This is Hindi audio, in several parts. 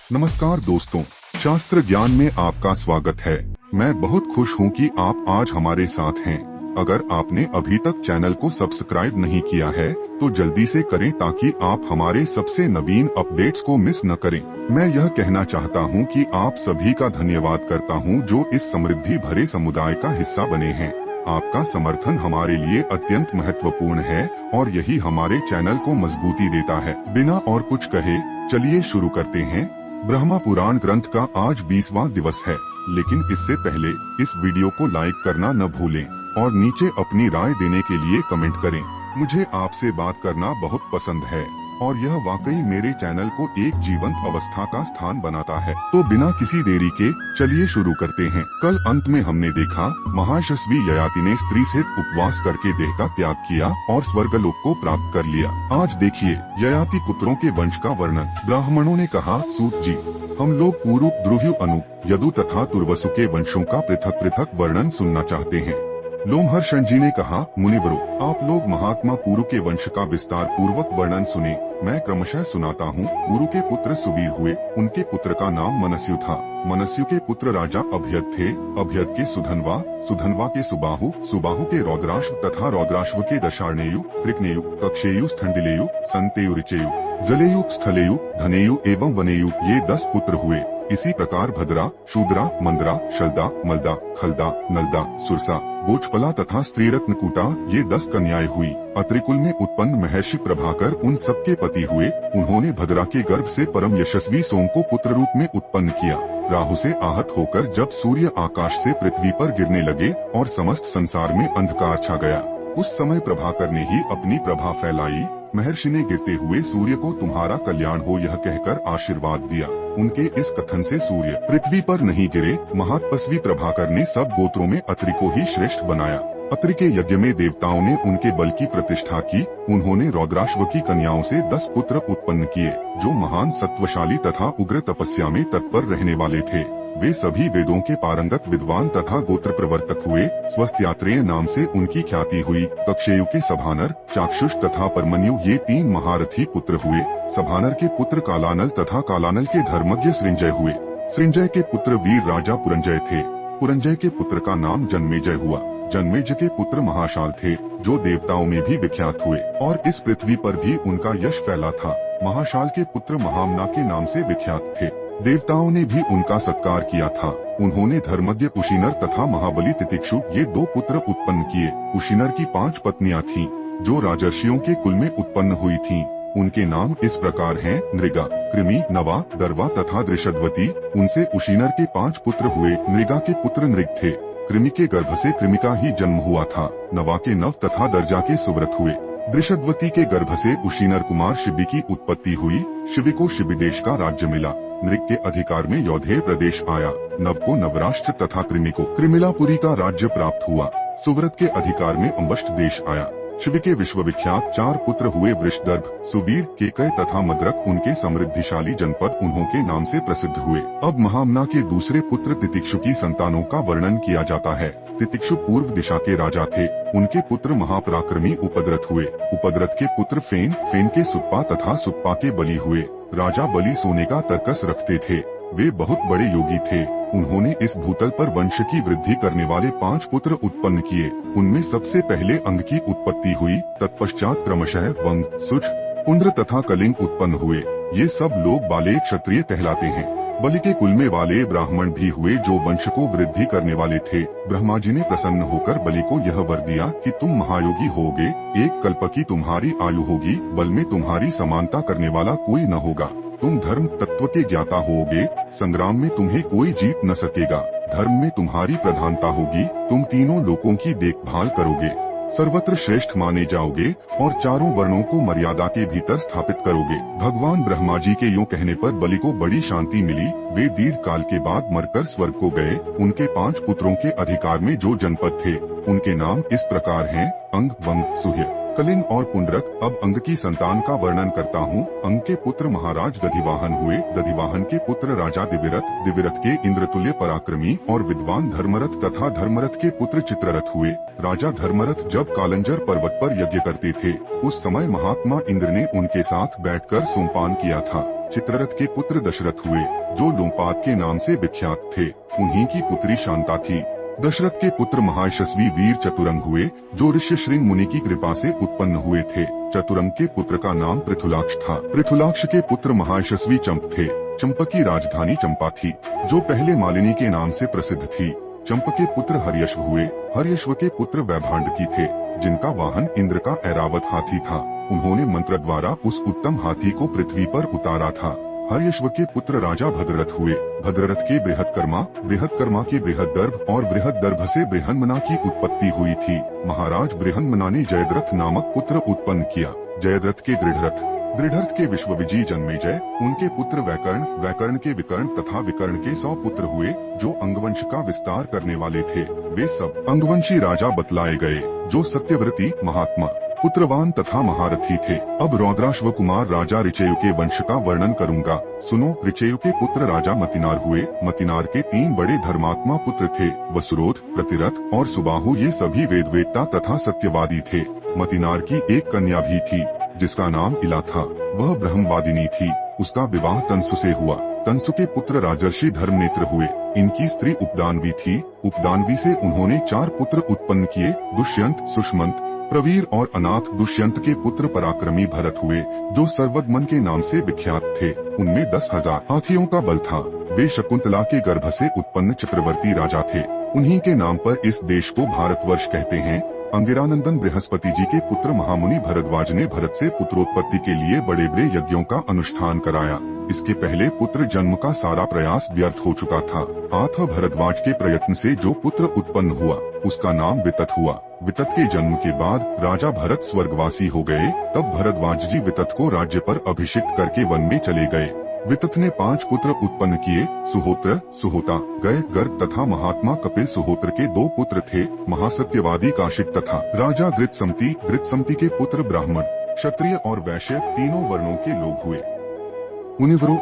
नमस्कार दोस्तों, शास्त्र ज्ञान में आपका स्वागत है। मैं बहुत खुश हूँ कि आप आज हमारे साथ हैं। अगर आपने अभी तक चैनल को सब्सक्राइब नहीं किया है तो जल्दी से करें ताकि आप हमारे सबसे नवीन अपडेट्स को मिस न करें। मैं यह कहना चाहता हूँ कि आप सभी का धन्यवाद करता हूँ जो इस समृद्धि भरे समुदाय का हिस्सा बने हैं। आपका समर्थन हमारे लिए अत्यंत महत्वपूर्ण है और यही हमारे चैनल को मजबूती देता है। बिना और कुछ कहे चलिए शुरू करते हैं। ब्रह्मा पुराण ग्रंथ का आज 20वां दिवस है, लेकिन इससे पहले इस वीडियो को लाइक करना न भूलें और नीचे अपनी राय देने के लिए कमेंट करें। मुझे आपसे बात करना बहुत पसंद है और यह वाकई मेरे चैनल को एक जीवंत अवस्था का स्थान बनाता है। तो बिना किसी देरी के चलिए शुरू करते हैं। कल अंत में हमने देखा महायशस्वी ययाति ने स्त्री से उपवास करके देह का त्याग किया और स्वर्गलोक को प्राप्त कर लिया। आज देखिए ययाति पुत्रों के वंश का वर्णन। ब्राह्मणों ने कहा, सूत जी, हम लोग पुरु, द्रुह्यु, अनु, यदु तथा तुर्वसु के वंशों का पृथक पृथक वर्णन सुनना चाहते हैं। लोमहर्षण जी ने कहा, मुनिवरों, आप लोग महात्मा पुरु के वंश का विस्तार पूर्वक वर्णन सुने। मैं क्रमशः सुनाता हूँ। पुरु के पुत्र सुवीर हुए। उनके पुत्र का नाम मनस्यु था। मनस्यु के पुत्र राजा अभ्यद थे। अभ्यद के सुधनवा, सुधनवा के सुबाहु, सुबाहु के रौद्राश्व तथा रौद्राश्व के दशार्णेयु, कृकनेयु, कक्षेयु, स्थंडिलेयु, संतेयु, ऋचेयु, जलेयु, स्थलेयु, धनेयु एवं वनेयु, ये 10 पुत्र हुए। इसी प्रकार भद्रा, शूद्रा, मंदरा, शल्दा, मल्दा, खलदा, नलदा, सुरसा, बोचपला तथा स्त्रीरत्नकूटा, ये 10 कन्याएं हुई। अत्रिकुल में उत्पन्न महर्षि प्रभाकर उन सबके पति हुए। उन्होंने भद्रा के गर्भ से परम यशस्वी सोम को पुत्र रूप में उत्पन्न किया। राहु से आहत होकर जब सूर्य आकाश से पृथ्वी पर गिरने लगे और समस्त संसार में अंधकार छा गया, उस समय प्रभाकर ने ही अपनी प्रभा फैलाई। महर्षि ने गिरते हुए सूर्य को तुम्हारा कल्याण हो यह कहकर आशीर्वाद दिया। उनके इस कथन से सूर्य पृथ्वी पर नहीं गिरे। महातपस्वी प्रभाकर ने सब गोत्रों में अत्रि को ही श्रेष्ठ बनाया। अत्रि के यज्ञ में देवताओं ने उनके बल की प्रतिष्ठा की। उन्होंने रौद्राश्व की कन्याओं से 10 पुत्र उत्पन्न किए जो महान सत्वशाली तथा उग्र तपस्या में तत्पर रहने वाले थे। वे सभी वेदों के पारंगत विद्वान तथा गोत्र प्रवर्तक हुए। स्वस्त्यात्रेय नाम से उनकी ख्याति हुई। कक्षेयु के सभानर, चाक्षुष तथा परमन्यु, ये 3 महारथी पुत्र हुए। सभानर के पुत्र कालानल तथा कालानल के धर्मज्ञ सृंजय हुए। सृंजय के पुत्र वीर राजा पुरंजय थे। पुरंजय के पुत्र का नाम जन्मेजय हुआ। जन्मेजय के पुत्र महाशाल थे जो देवताओं में भी विख्यात हुए और इस पृथ्वी पर भी उनका यश फैला था। महाशाल के पुत्र महामना के नाम से विख्यात थे। देवताओं ने भी उनका सत्कार किया था। उन्होंने धर्मज्ञ कुशीनर तथा महाबली तितिक्षु, ये 2 पुत्र उत्पन्न किए। कुशीनर की 5 पत्नियां थीं जो राजर्षियों के कुल में उत्पन्न हुई थीं। उनके नाम इस प्रकार हैं, नृगा, कृमि, नवा, दर्वा तथा दृषद्वती। उनसे कुशीनर के 5 पुत्र हुए। नृगा के पुत्र नृग थे। कृमि के गर्भ से कृमि का ही जन्म हुआ था। नवा के नव तथा दर्जा के सुव्रत हुए। दृषद्वती के गर्भ से कुशीनर कुमार शिबि की उत्पत्ति हुई। शिबि को शिबिदेश का राज्य मिला। नृग के अधिकार में यौधेय प्रदेश आया। नव को नवराष्ट्र तथा कृमि को कृमिलापुरी का राज्य प्राप्त हुआ। सुव्रत के अधिकार में अम्बष्ट देश आया। शिबि के विश्वविख्यात 4 पुत्र हुए, वृषदर्भ, सुवीर, केकय तथा मद्रक। उनके समृद्धिशाली जनपद उन्हों के नाम से प्रसिद्ध हुए। अब महामना के दूसरे पुत्र तितिक्षु की संतानों का वर्णन किया जाता है। तितिक्षु पूर्व दिशा के राजा थे। उनके पुत्र महापराक्रमी उपद्रत हुए। उपद्रत के पुत्र फेन, फेन के सुप्पा तथा सुप्पा के बलि हुए। राजा बलि सोने का तर्कस रखते थे। वे बहुत बड़े योगी थे। उन्होंने इस भूतल पर वंश की वृद्धि करने वाले 5 पुत्र उत्पन्न किए। उनमें सबसे पहले अंग की उत्पत्ति हुई। तत्पश्चात क्रमशः वंग, सुष, पुंड्र तथा कलिंग उत्पन्न हुए। ये सब लोग बाले क्षत्रिय कहलाते हैं। बलि के कुल में वाले ब्राह्मण भी हुए जो वंश को वृद्धि करने वाले थे। ब्रह्मा जी ने प्रसन्न होकर बलि को यह वर दिया कि तुम महायोगी होगे। 1 कल्प की तुम्हारी आयु होगी। बल में तुम्हारी समानता करने वाला कोई न होगा। तुम धर्म तत्व के ज्ञाता होगे। संग्राम में तुम्हें कोई जीत न सकेगा। धर्म में तुम्हारी प्रधानता होगी। तुम तीनों लोकों की देखभाल करोगे। सर्वत्र श्रेष्ठ माने जाओगे और चारों वर्णों को मर्यादा के भीतर स्थापित करोगे। भगवान ब्रह्मा जी के यूं कहने पर बलि को बड़ी शांति मिली। वे दीर्घ काल के बाद मरकर स्वर्ग को गए। उनके 5 पुत्रों के अधिकार में जो जनपद थे उनके नाम इस प्रकार हैं, अंग, वंग, सुह्य, कलिंग और पुंड्रक। अब अंग की संतान का वर्णन करता हूँ। अंग के पुत्र महाराज दधिवाहन हुए। दधिवाहन के पुत्र राजा दिविरथ, दिविरथ के इंद्रतुल्य पराक्रमी और विद्वान धर्मरथ तथा धर्मरथ के पुत्र चित्ररथ हुए। राजा धर्मरथ जब कालंजर पर्वत पर यज्ञ करते थे उस समय महात्मा इंद्र ने उनके साथ बैठकर सोमपान किया था। चित्ररथ के पुत्र दशरथ हुए, जो लोमपाद के नाम से विख्यात थे। उन्हीं की पुत्री शांता थी। दशरथ के पुत्र महायशस्वी वीर चतुरंग हुए, जो ऋष्यशृंग मुनि की कृपा से उत्पन्न हुए थे। चतुरंग के पुत्र का नाम पृथुलाक्ष था। पृथुलाक्ष के पुत्र महायशस्वी चंप थे। चंपा की राजधानी चंपा थी, जो पहले मालिनी के नाम से प्रसिद्ध थी। चंपा के पुत्र हर्यश्व हुए। हर्यश्व के पुत्र वैभांडकी थे, जिनका वाहन इंद्र का ऐरावत हाथी था। उन्होंने मंत्र द्वारा उस उत्तम हाथी को पृथ्वी पर उतारा था। हर्यश्व के पुत्र राजा भद्ररथ हुए। भद्ररथ के बृहत्कर्मा के बृहद्दर्भ और बृहद्दर्भ से बृहन्मना की उत्पत्ति हुई थी। महाराज बृहन्मना ने जयद्रथ नामक पुत्र उत्पन्न किया। जयद्रथ के दृढ़रथ के विश्वविजयी जन्मेजय, उनके पुत्र वैकर्ण के विकर्ण तथा विकर्ण के 100 पुत्र हुए, जो अंगवंश का विस्तार करने वाले थे। वे सब अंगवंशी राजा बतलाए गए, जो सत्यव्रती, महात्मा, पुत्रवान तथा महारथी थे। अब रौद्राश्व कुमार राजा ऋचेयु के वंश का वर्णन करूंगा। सुनो। ऋचेयु के पुत्र राजा मतिनार हुए। मतिनार के 3 बड़े धर्मात्मा पुत्र थे, वसुरोध, प्रतिरथ और सुबाहु। ये सभी वेदवेत्ता तथा सत्यवादी थे। मतिनार की एक कन्या भी थी, जिसका नाम इला था। वह ब्रह्मवादिनी थी। उसका विवाह तंसु से हुआ। तंसु के पुत्र राजर्षि धर्मनेत्र हुए। इनकी स्त्री उपदानवी थी। उपदानवी से उन्होंने 4 पुत्र उत्पन्न किए, दुष्यंत, सुष्मंत, प्रवीर और अनाथ। दुष्यंत के पुत्र पराक्रमी भरत हुए, जो सर्वदमन के नाम से विख्यात थे। उनमें 10,000 हाथियों का बल था। वे शकुंतला के गर्भ से उत्पन्न चक्रवर्ती राजा थे। उन्हीं के नाम पर इस देश को भारतवर्ष कहते हैं। अंगिरानंदन बृहस्पति जी के पुत्र महामुनि भरद्वाज ने भरत से पुत्रोत्पत्ति के लिए बड़े बड़े यज्ञों का अनुष्ठान कराया। इसके पहले पुत्र जन्म का सारा प्रयास व्यर्थ हो चुका था। अतः भरद्वाज के प्रयत्न से जो पुत्र उत्पन्न हुआ, उसका नाम वितत हुआ। वितत के जन्म के बाद राजा भरत स्वर्गवासी हो गए। तब भरद्वाज जी वितत को राज्य पर अभिषिक्त करके वन में चले गए। वितत ने 5 पुत्र उत्पन्न किए, सुहोत्र, सुहोता, गय, गर्ग तथा महात्मा कपिल। सुहोत्र के 2 पुत्र थे, महासत्यवादी काशिक तथा राजा गृत्समति। गृत्समति के पुत्र ब्राह्मण, क्षत्रिय और वैश्य तीनों वर्णों के लोग हुए। मुनिवरों,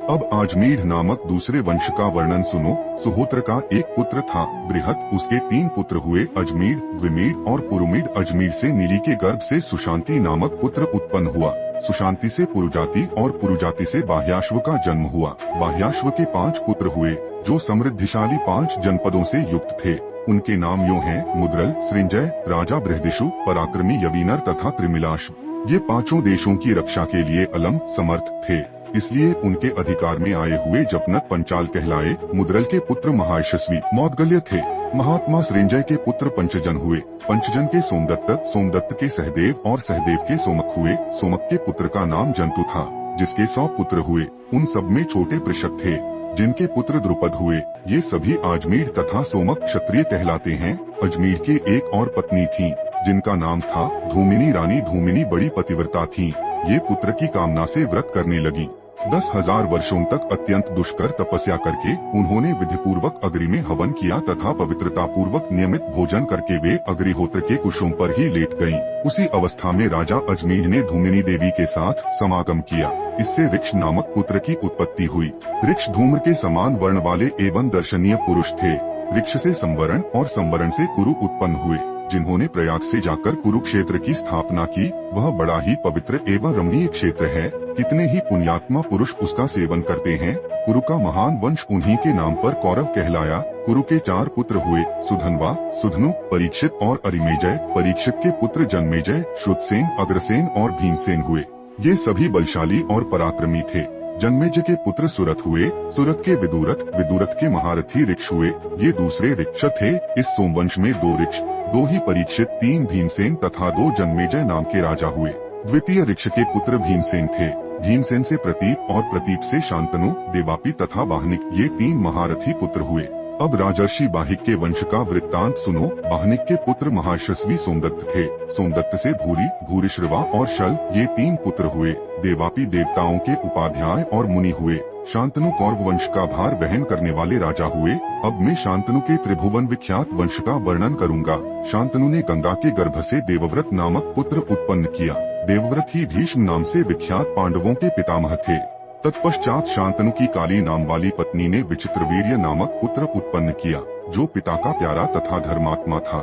अब आजमीढ़ नामक दूसरे वंश का वर्णन सुनो। सुहोत्र का एक पुत्र था बृहत। उसके 3 पुत्र हुए, अजमीढ़, द्विमीढ़ और पुरुमीढ़। अजमीढ़ से नीली के गर्भ से सुशांति नामक पुत्र उत्पन्न हुआ। सुशांति से पुरुजाति और पुरुजाति से बाह्याश्व का जन्म हुआ। बाह्याश्व के 5 पुत्र हुए, जो समृद्धिशाली 5 जनपदों से युक्त थे। उनके नाम यूँ हैं, मुद्रल, सृंजय, राजा बृहदिषु, पराक्रमी यवीनर तथा त्रिमिलाश्व। ये 5 देशों की रक्षा के लिए अलम समर्थ थे, इसलिए उनके अधिकार में आए हुए जपनत पंचाल कहलाए। मुद्रल के पुत्र महायशस्वी मौदगल्य थे। महात्मा सृंजय के पुत्र पंचजन हुए। पंचजन के सोमदत्त, सोमदत्त के सहदेव और सहदेव के सोमक हुए। सोमक के पुत्र का नाम जंतु था, जिसके 100 पुत्र हुए। उन सब में छोटे पृषद थे, जिनके पुत्र द्रुपद हुए। ये सभी आजमीढ़ तथा सोमक क्षत्रिय कहलाते हैं। अजमीढ़ के एक और पत्नी थी, जिनका नाम था धूमिनी। रानी धूमिनी बड़ी पतिव्रता थी। ये पुत्र की कामना से व्रत करने लगी। 10,000 वर्षों तक अत्यंत दुष्कर तपस्या करके उन्होंने विधिपूर्वक अग्नि में हवन किया तथा पवित्रता पूर्वक नियमित भोजन करके वे अग्निहोत्र के कुशों पर ही लेट गयीं। उसी अवस्था में राजा अजमीढ़ ने धूमिनी देवी के साथ समागम किया। इससे ऋक्ष नामक पुत्र की उत्पत्ति हुई। ऋक्ष धूम्र के समान वर्ण वाले एवं दर्शनीय पुरुष थे। ऋक्ष से संवरण और संवरण से कुरु उत्पन्न हुए, जिन्होंने प्रयाग से जाकर कुरुक्षेत्र की स्थापना की। वह बड़ा ही पवित्र एवं रमणीय क्षेत्र है। कितने ही पुण्यात्मा पुरुष उसका सेवन करते हैं। कुरु का महान वंश उन्हीं के नाम पर कौरव कहलाया। कुरु के 4 पुत्र हुए, सुधन्वा, सुधनु, परीक्षित और अरिमेजय। परीक्षित के पुत्र जन्मेजय, श्रुतसेन, अग्रसेन और भीमसेन हुए। ये सभी बलशाली और पराक्रमी थे। जन्मेजय के पुत्र सुरथ हुए। सुरथ के विदुरथ, विदुरथ के महारथी ऋक्ष हुए। ये दूसरे ऋक्ष थे। इस सोमवंश में 2 ऋक्ष, 2 ही परीक्षित, 3 भीमसेन तथा 2 जन्मेजय नाम के राजा हुए। द्वितीय ऋक्ष के पुत्र भीमसेन थे। भीमसेन से प्रतीप और प्रतीप से शांतनु, देवापी तथा बाहनिक, ये 3 महारथी पुत्र हुए। अब राजर्षि बाहिक के वंश का वृत्तांत सुनो। बाहनिक के पुत्र महायशस्वी सोमदत्त थे। सोमदत्त से भूरी, भूरिश्रवा और शल, ये 3 पुत्र हुए। देवापी देवताओं के उपाध्याय और मुनि हुए। शांतनु कौरव वंश का भार वहन करने वाले राजा हुए। अब मैं शांतनु के त्रिभुवन विख्यात वंश का वर्णन करूंगा। शांतनु ने गंगा के गर्भ से देवव्रत नामक पुत्र उत्पन्न किया। देवव्रत ही भीष्म नाम से विख्यात पांडवों के पितामह थे। तत्पश्चात शांतनु की काली नाम वाली पत्नी ने विचित्रवीर्य नामक पुत्र उत्पन्न किया, जो पिता का प्यारा तथा धर्मात्मा था।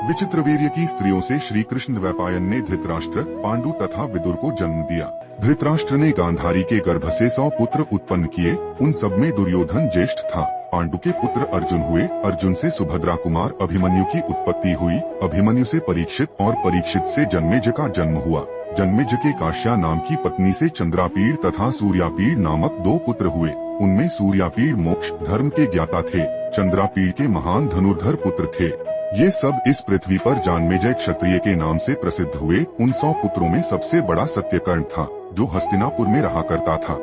विचित्रवीर्य की स्त्रियों से श्री कृष्ण द्वैपायन ने धृतराष्ट्र, पांडु तथा विदुर को जन्म दिया। धृतराष्ट्र ने गांधारी के गर्भ से 100 पुत्र उत्पन्न किए। उन सब में दुर्योधन ज्येष्ठ था। पांडु के पुत्र अर्जुन हुए। अर्जुन से सुभद्रा कुमार अभिमन्यु की उत्पत्ति हुई। अभिमन्यु से परीक्षित और परीक्षित से जन्मेजय का जन्म हुआ। जन्मेजय के काश्या नाम की पत्नी से चंद्रापीड़ तथा सूर्यापीड़ नामक 2 पुत्र हुए। उनमें सूर्यापीड़ मोक्ष धर्म के ज्ञाता थे। चंद्रापीड़ के महान धनुर्धर पुत्र थे। ये सब इस पृथ्वी पर जन्मेजय क्षत्रिय के नाम से प्रसिद्ध हुए। उन 100 पुत्रों में सबसे बड़ा सत्यकर्ण था, जो हस्तिनापुर में रहा करता था।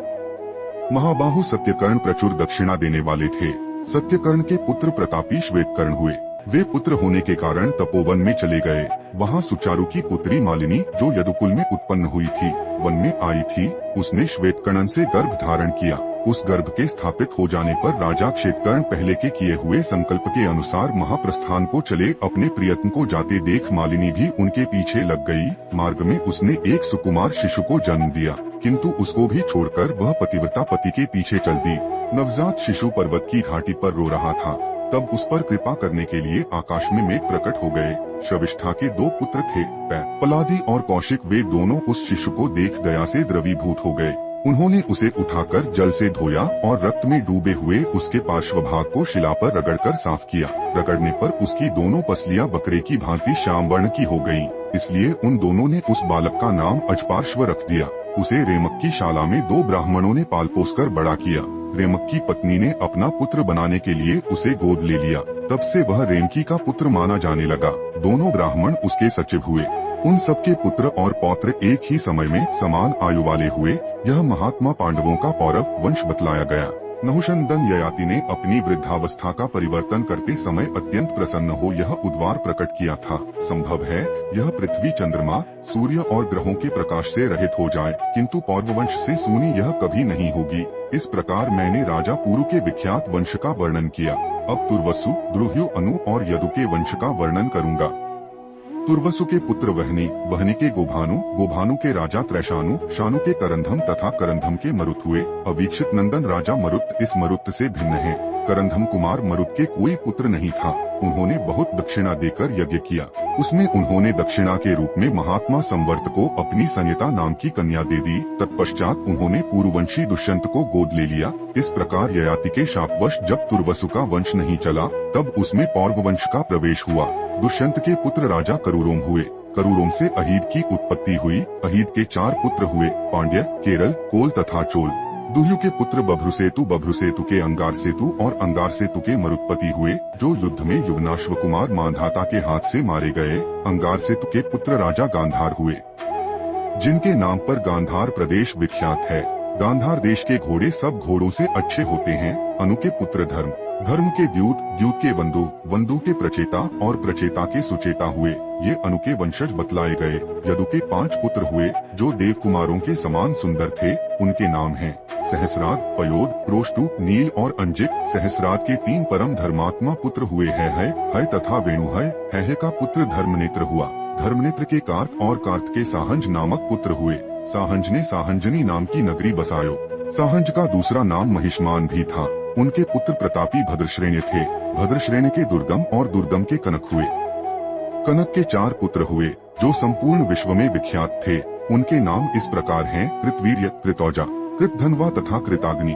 महाबाहु सत्यकर्ण प्रचुर दक्षिणा देने वाले थे। सत्यकर्ण के पुत्र प्रतापी श्वेतकर्ण हुए। वे पुत्र होने के कारण तपोवन में चले गए। वहाँ सुचारु की पुत्री मालिनी, जो यदुकुल में उत्पन्न हुई थी, वन में आई थी। उसने श्वेतकर्ण से गर्भ धारण किया। उस गर्भ के स्थापित हो जाने पर राजा श्वेतकर्ण पहले के किए हुए संकल्प के अनुसार महाप्रस्थान को चले। अपने प्रियतम को जाते देख मालिनी भी उनके पीछे लग गई। मार्ग में उसने एक सुकुमार शिशु को जन्म दिया, किंतु उसको भी छोड़कर वह पतिव्रता पति के पीछे चल दी। नवजात शिशु पर्वत की घाटी पर रो रहा था। तब उस पर कृपा करने के लिए आकाश में मेघ प्रकट हो गए। श्रविष्ठा के 2 पुत्र थे, पलादी और कौशिक। वे दोनों उस शिशु को देख दया से द्रवीभूत हो गए। उन्होंने उसे उठाकर जल से धोया और रक्त में डूबे हुए उसके पार्श्व भाग को शिला पर रगड़कर साफ किया। रगड़ने पर उसकी दोनों पसलियां बकरे की भांति श्याम वर्ण की हो गयीं। इसलिए उन दोनों ने उस बालक का नाम अजपार्श्व रख दिया। उसे रेमक की शाला में 2 ब्राह्मणों ने पाल पोस कर बड़ा किया। रेमक की पत्नी ने अपना पुत्र बनाने के लिए उसे गोद ले लिया। तब से वह रेमकी का पुत्र माना जाने लगा। दोनों ब्राह्मण उसके सचिव हुए। उन सबके पुत्र और पौत्र एक ही समय में समान आयु वाले हुए। यह महात्मा पांडवों का पौरव वंश बतलाया गया। नहुषंदन ययाति ने अपनी वृद्धावस्था का परिवर्तन करते समय अत्यंत प्रसन्न हो यह उद्वार प्रकट किया था। संभव है यह पृथ्वी, चंद्रमा, सूर्य और ग्रहों के प्रकाश से रहित हो जाए, किंतु पौरववंश से सूनी यह कभी नहीं होगी। इस प्रकार मैंने राजा पुरु के विख्यात वंश का वर्णन किया। अब तुर्वसु, द्रुह्यु, अनु और यदु के वंश का वर्णन करूँगा। तुर्वसु के पुत्र वहनी, वहनी के गोभानु, गोभानु के राजा त्रैशानु, शानु के करंधम तथा करंधम के मरुत हुए। अवीक्षित नंदन राजा मरुत इस मरुत से भिन्न है। करंधम कुमार मरुत के कोई पुत्र नहीं था। उन्होंने बहुत दक्षिणा देकर यज्ञ किया। उसमें उन्होंने दक्षिणा के रूप में महात्मा संवर्त को अपनी संयता नाम की कन्या दे दी। तत्पश्चात उन्होंने पूर्ववंशी दुष्यंत को गोद ले लिया। इस प्रकार ययाति के शापवश जब तुर्वसु का वंश नहीं चला, तब उसमें पौरववंश का प्रवेश हुआ। दुष्यंत के पुत्र राजा करुरोम हुए। करुरोम से अहीद की उत्पत्ति हुई। अहीद के 4 पुत्र हुए, पांड्य, केरल, कोल तथा चोल। दुह्यु के पुत्र बभ्रुसेतु, बभ्रुसेतु के अंगारसेतु और अंगारसेतु के मरुत्पति हुए, जो युद्ध में युवनाश्व कुमार मांधाता के हाथ से मारे गए। अंगारसेतु के पुत्र राजा गांधार हुए, जिनके नाम पर गांधार प्रदेश विख्यात है। गांधार देश के घोड़े सब घोड़ों से अच्छे होते हैं। अनु के पुत्र धर्म, धर्म के द्यूत, द्यूत के वंदु, वंदु के प्रचेता और प्रचेता के सुचेता हुए। ये अनु के वंशज बतलाए गए। यदु के 5 पुत्र हुए, जो देव कुमारों के समान सुंदर थे। उनके नाम हैं सहस्राद, पयोद, प्रोष्टु, नील और अंजिक। सहस्राद के 3 परम धर्मात्मा पुत्र हुए, है तथा वेणुहय। है का पुत्र धर्मनेत्र हुआ। धर्मनेत्र के कार्त और कार्त के साहंज नामक पुत्र हुए। साहंज ने साहंजनी नाम की नगरी बसायो। साहंज का दूसरा नाम महिष्मान भी था। उनके पुत्र प्रतापी भद्रश्रेण्य थे। भद्रश्रेण्य के दुर्गम और दुर्गम के कनक हुए। कनक के 4 पुत्र हुए, जो संपूर्ण विश्व में विख्यात थे। उनके नाम इस प्रकार हैं: कृतवीर्य, कृतौजा, कृतधनवा तथा कृताग्नि।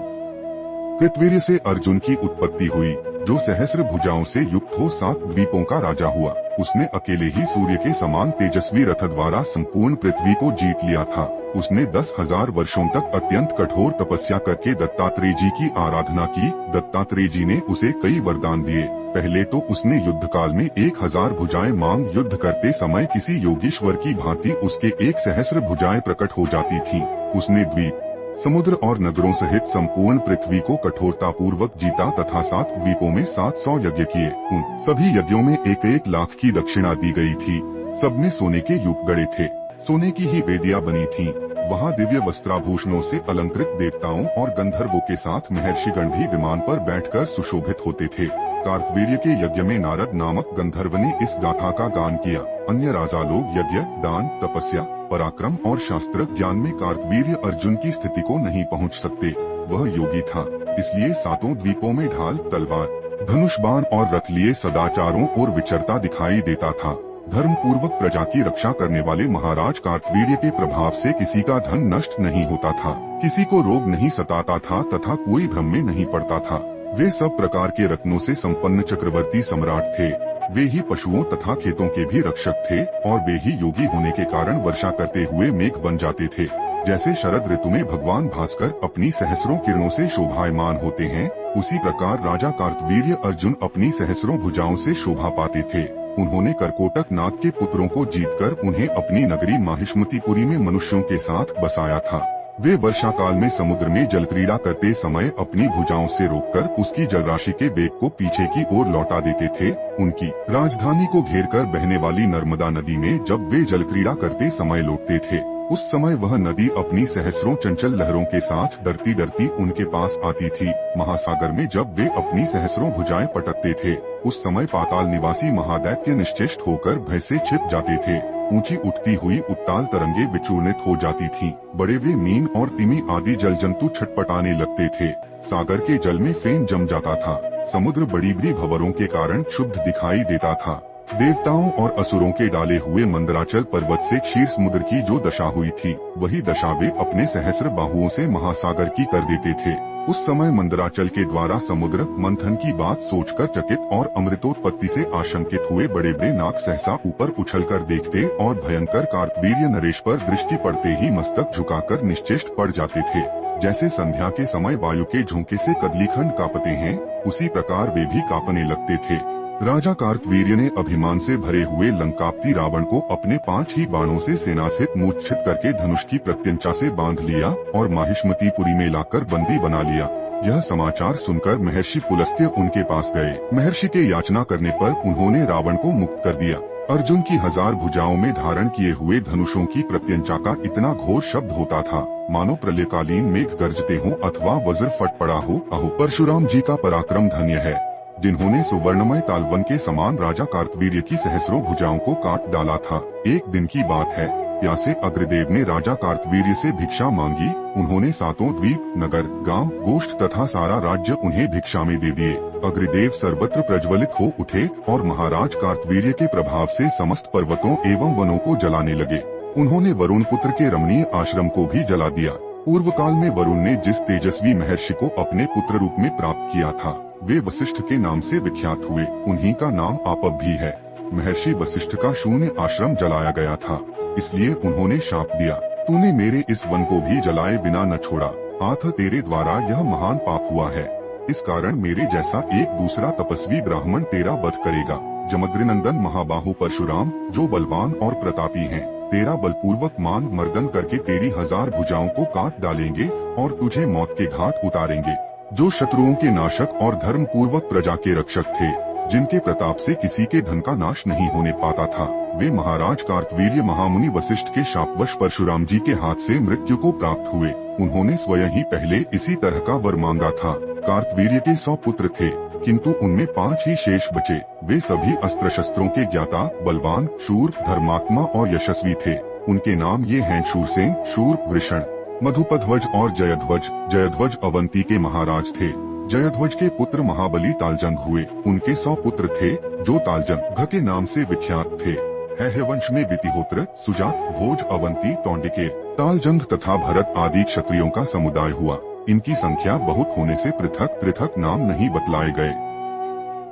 कृतवीर्य से अर्जुन की उत्पत्ति हुई, जो सहस्र भुजाओं से युक्त हो 7 द्वीपों का राजा हुआ। उसने अकेले ही सूर्य के समान तेजस्वी रथ द्वारा संपूर्ण पृथ्वी को जीत लिया था। उसने 10,000 वर्षों तक अत्यंत कठोर तपस्या करके दत्तात्रेय जी की आराधना की। दत्तात्रेय जी ने उसे कई वरदान दिए। पहले तो उसने युद्ध काल में 1000 भुजाएं मांग युद्ध करते समय किसी योगीश्वर की भांति उसके 1 सहस्र भुजाएं प्रकट हो जाती थीं। उसने द्वीप, समुद्र और नगरों सहित संपूर्ण पृथ्वी को कठोरता पूर्वक जीता तथा 7 द्वीपों में 700 यज्ञ किए। उन सभी यज्ञों में 1-1 लाख की दक्षिणा दी गई थी। सब में सोने के युग गड़े थे। सोने की ही वेदियां बनी थीं। वहाँ दिव्य वस्त्राभूषणों से अलंकृत देवताओं और गंधर्वों के साथ महर्षिगण भी विमान पर बैठकर सुशोभित होते थे। कार्तवीर्य के यज्ञ में नारद नामक गंधर्व ने इस गाथा का गान किया। अन्य राजा लोग यज्ञ, दान, तपस्या, पराक्रम और शास्त्र ज्ञान में कार्तवीर्य अर्जुन की स्थिति को नहीं पहुंच सकते। वह योगी था, इसलिए 7 द्वीपों में ढाल, तलवार, धनुष बाण और रथ लिए सदा चारों ओर विचरता दिखाई देता था। धर्म पूर्वक प्रजा की रक्षा करने वाले महाराज कार्तवीर्य के प्रभाव से किसी का धन नष्ट नहीं होता था, किसी को रोग नहीं सताता था तथा कोई भ्रम में नहीं पड़ता था। वे सब प्रकार के रत्नों से संपन्न चक्रवर्ती सम्राट थे। वे ही पशुओं तथा खेतों के भी रक्षक थे और वे ही योगी होने के कारण वर्षा करते हुए मेघ बन जाते थे। जैसे शरद ऋतु में भगवान भास्कर अपनी सहस्रों किरणों से शोभायमान होते हैं, उसी प्रकार राजा कार्तवीर्य अर्जुन अपनी सहस्रों भुजाओं से शोभा पाते थे। उन्होंने करकोटक नाग के पुत्रों को जीतकर उन्हें अपनी नगरी माहिष्मतिपुरी में मनुष्यों के साथ बसाया था। वे वर्षा काल में समुद्र में जल क्रीड़ा करते समय अपनी भुजाओं से रोककर उसकी जलराशि के वेग को पीछे की ओर लौटा देते थे। उनकी राजधानी को घेरकर बहने वाली नर्मदा नदी में जब वे जल क्रीड़ा करते समय लौटते थे, उस समय वह नदी अपनी सहस्रों चंचल लहरों के साथ डरती डरती उनके पास आती थी। महासागर में जब वे अपनी सहस्रों भुजाएं पटकते थे, उस समय पाताल निवासी महादैत्य निश्चेष्ट होकर भय से छिप जाते थे। ऊंची उठती हुई उत्ताल तरंगे विचूर्णित हो जाती थीं। बड़े वे मीन और तिमी आदि जल जंतु छटपटाने लगते थे। सागर के जल में फेन जम जाता था। समुद्र बड़ी बड़ी भंवरों के कारण शुद्ध दिखाई देता था। देवताओं और असुरों के डाले हुए मंदराचल पर्वत से क्षीर समुद्र की जो दशा हुई थी, वही दशा वे अपने सहस्र बाहुओं से महासागर की कर देते थे। उस समय मंदराचल के द्वारा समुद्र मंथन की बात सोचकर चकित और अमृतोत्पत्ति से आशंकित हुए बड़े बड़े नाग सहसा ऊपर उछलकर देखते और भयंकर कार्तवीर्य नरेश पर दृष्टि पड़ते ही मस्तक झुकाकर निश्चेष्ट पड़ जाते थे। जैसे संध्या के समय वायु के झोंके से कदलीखंड कांपते हैं, उसी प्रकार वे भी कांपने लगते थे। राजा कार्तवीर्य ने अभिमान से भरे हुए लंकापति रावण को अपने 5 ही बाणों से सेना सहित मूर्छित करके धनुष की प्रत्यंचा से बांध लिया और माहिष्मतिपुरी में लाकर बंदी बना लिया। यह समाचार सुनकर महर्षि पुलस्त्य उनके पास गए। महर्षि के याचना करने पर उन्होंने रावण को मुक्त कर दिया। अर्जुन की 1000 भुजाओं में धारण किए हुए धनुषों की प्रत्यंचा का इतना घोर शब्द होता था, मानो प्रलयकालीन मेघ गरजते हों अथवा वज्र फट पड़ा हो। अहो, परशुराम जी का पराक्रम धन्य है, जिन्होंने सुवर्णमय तालवन के समान राजा कार्तवीर्य की सहस्रों भुजाओं को काट डाला था। एक दिन की बात है, प्यासे अग्रदेव ने राजा कार्तवीर्य से भिक्षा मांगी। उन्होंने 7 द्वीप, नगर, गांव, गोष्ठ तथा सारा राज्य उन्हें भिक्षा में दे दिए। अग्रदेव सर्वत्र प्रज्वलित हो उठे और महाराज कार्तवीर्य के प्रभाव से समस्त पर्वतों एवं वनों को जलाने लगे। उन्होंने वरुण पुत्र के रमणीय आश्रम को भी जला दिया। पूर्व काल में वरुण ने जिस तेजस्वी महर्षि को अपने पुत्र रूप में प्राप्त किया था, वे वशिष्ठ के नाम से विख्यात हुए। उन्हीं का नाम आपव भी है। महर्षि वशिष्ठ का शून्य आश्रम जलाया गया था, इसलिए उन्होंने शाप दिया, तूने मेरे इस वन को भी जलाए बिना न छोड़ा, आथ तेरे द्वारा यह महान पाप हुआ है। इस कारण मेरे जैसा एक दूसरा तपस्वी ब्राह्मण तेरा वध करेगा। जमद्रिनंदन महाबाहु परशुराम, जो बलवान और प्रतापी हैं, तेरा बलपूर्वक मान मर्दन करके तेरी 1000 भुजाओं को काट डालेंगे और तुझे मौत के घाट उतारेंगे। जो शत्रुओं के नाशक और धर्म पूर्वक प्रजा के रक्षक थे, जिनके प्रताप से किसी के धन का नाश नहीं होने पाता था, वे महाराज कार्तवीर्य महामुनि वशिष्ठ के शापवश परशुराम जी के हाथ से मृत्यु को प्राप्त हुए। उन्होंने स्वयं ही पहले इसी तरह का वर मांगा था। कार्तवीर्य के 100 पुत्र थे, किंतु उनमें 5 ही शेष बचे। वे सभी अस्त्र शस्त्रों के ज्ञाता, बलवान, शूर, धर्मात्मा और यशस्वी थे। उनके नाम ये हैं शूरसेन, शूर, वृषण, मधुपध्वज और जयध्वज। जयध्वज अवंती के महाराज थे। जयध्वज के पुत्र महाबली तालजंग हुए। उनके 100 पुत्र थे, जो तालजंग घ के नाम से विख्यात थे। वंश में वितिहोत्र, सुजात, भोज, अवंती, तौंडिके, तालजंग तथा भरत आदि क्षत्रियों का समुदाय हुआ। इनकी संख्या बहुत होने से पृथक पृथक नाम नहीं बतलाए गए।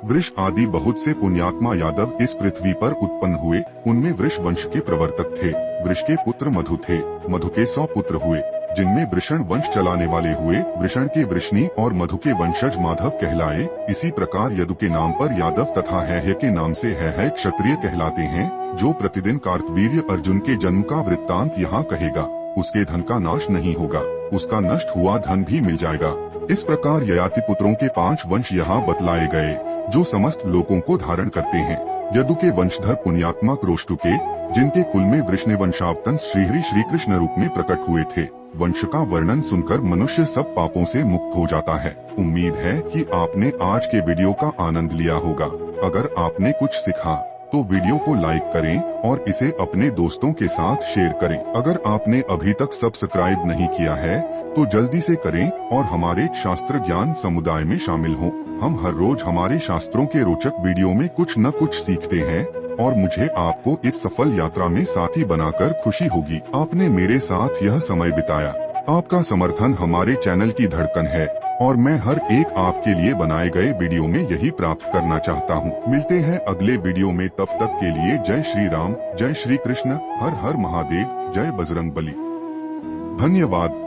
वृष आदि बहुत से पुण्यात्मा यादव इस पृथ्वी पर उत्पन्न हुए। उनमें वृष वंश के प्रवर्तक थे। वृष के पुत्र मधु थे। मधु के 100 पुत्र हुए, जिनमें वृषण वंश चलाने वाले हुए। वृषण के वृष्णि और मधु के वंशज माधव कहलाए। इसी प्रकार यदु के नाम पर यादव तथा है के नाम से है क्षत्रिय कहलाते हैं। जो प्रतिदिन कार्तवीर्य अर्जुन के जन्म का वृत्तांत यहाँ कहेगा, उसके धन का नाश नहीं होगा, उसका नष्ट हुआ धन भी मिल जाएगा। इस प्रकार ययाति पुत्रों के 5 वंश यहाँ बतलाए गए, जो समस्त लोगों को धारण करते हैं। यदु के वंशधर पुण्यात्मा क्रोष्टुके, जिनके कुल में वृषण वंशावतंस श्रीहरि श्री कृष्ण रूप में प्रकट हुए थे। वंश का वर्णन सुनकर मनुष्य सब पापों से मुक्त हो जाता है। उम्मीद है कि आपने आज के वीडियो का आनंद लिया होगा। अगर आपने कुछ सीखा तो वीडियो को लाइक करें और इसे अपने दोस्तों के साथ शेयर करें। अगर आपने अभी तक सब्सक्राइब नहीं किया है तो जल्दी से करें और हमारे शास्त्र ज्ञान समुदाय में शामिल हों। हम हर रोज हमारे शास्त्रों के रोचक वीडियो में कुछ न कुछ सीखते हैं और मुझे आपको इस सफल यात्रा में साथी बनाकर खुशी होगी। आपने मेरे साथ यह समय बिताया। आपका समर्थन हमारे चैनल की धड़कन है और मैं हर एक आपके लिए बनाए गए वीडियो में यही प्राप्त करना चाहता हूँ। मिलते हैं अगले वीडियो में, तब तक के लिए जय श्री राम, जय श्री कृष्ण, हर हर महादेव, जय बजरंग बली। धन्यवाद।